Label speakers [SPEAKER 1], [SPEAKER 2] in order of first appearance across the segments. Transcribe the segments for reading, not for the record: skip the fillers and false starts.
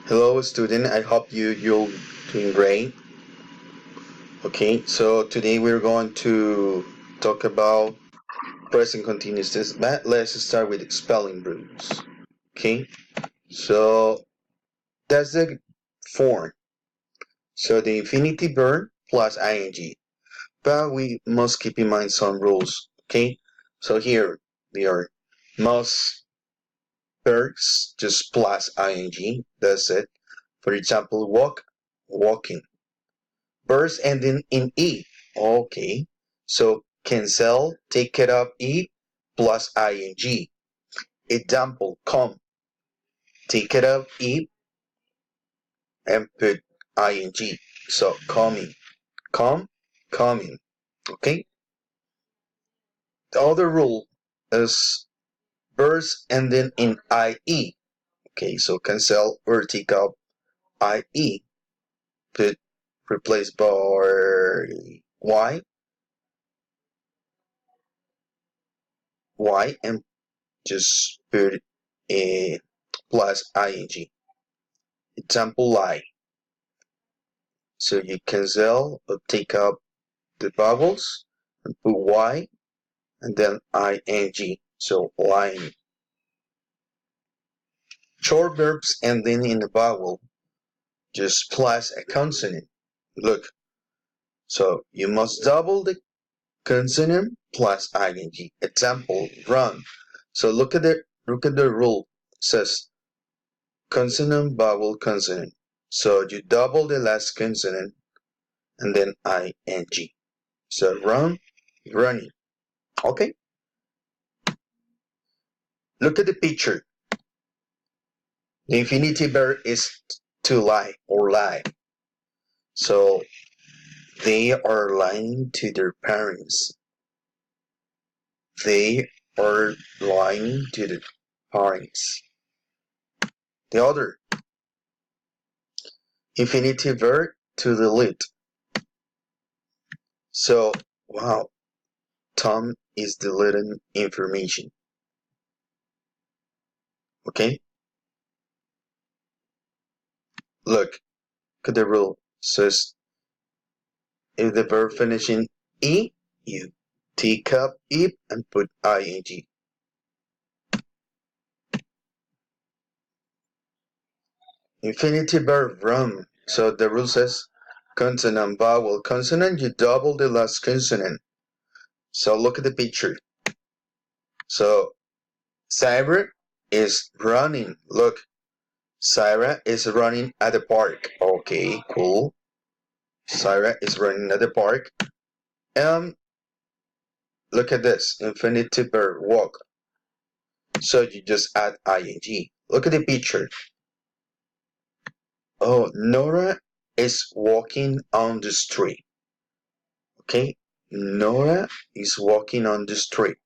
[SPEAKER 1] Hello student, I hope you're doing great. Okay, so today we're going to talk about present continuous tense, but let's start with spelling rules. Okay, so that's the form. So the infinitive verb plus ing, but we must keep in mind some rules. Okay, so here they are. Most verbs just plus ing, that's it. For example, walk, walking. Verbs ending in E. Okay. So cancel, take it up E plus ing. Example, come. Take it up E and put ing. So coming. Come, coming. Okay. The other rule is verbs ending in IE. Okay, so cancel or take up IE. Put replace by Y and just put a plus ing. Example lie. So you cancel or take up the vowels and put y and then ing. So lying. Short verbs ending in a vowel just plus a consonant. Look. So you must double the consonant plus ing. Example run. So look at the rule. It says consonant, vowel, consonant. So you double the last consonant and then ing. So run, running. Okay? Look at the picture. The infinitive verb is to lie or lie. So they are lying to their parents. They are lying to the parents. The other infinitive verb to delete. So, wow, Tom is deleting information. Okay? Look at the rule. Says if the verb finishing E, you take up it and put ing. Infinitive verb run. So the rule says consonant, vowel, consonant, you double the last consonant. So look at the picture. So Sarah is running. Look, Sarah is running at the park. Okay, cool. Sarah is running at the park. Look at this. Infinitive verb walk. So you just add ing. Look at the picture. Oh, Nora is walking on the street. Okay, Nora is walking on the street.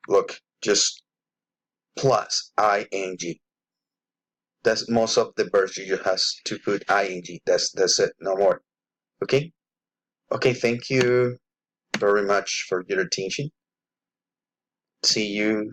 [SPEAKER 1] Look, just plus ing. That's most of the verbs you have to put ing. That's it, no more. Okay? Okay, thank you very much for your attention. See you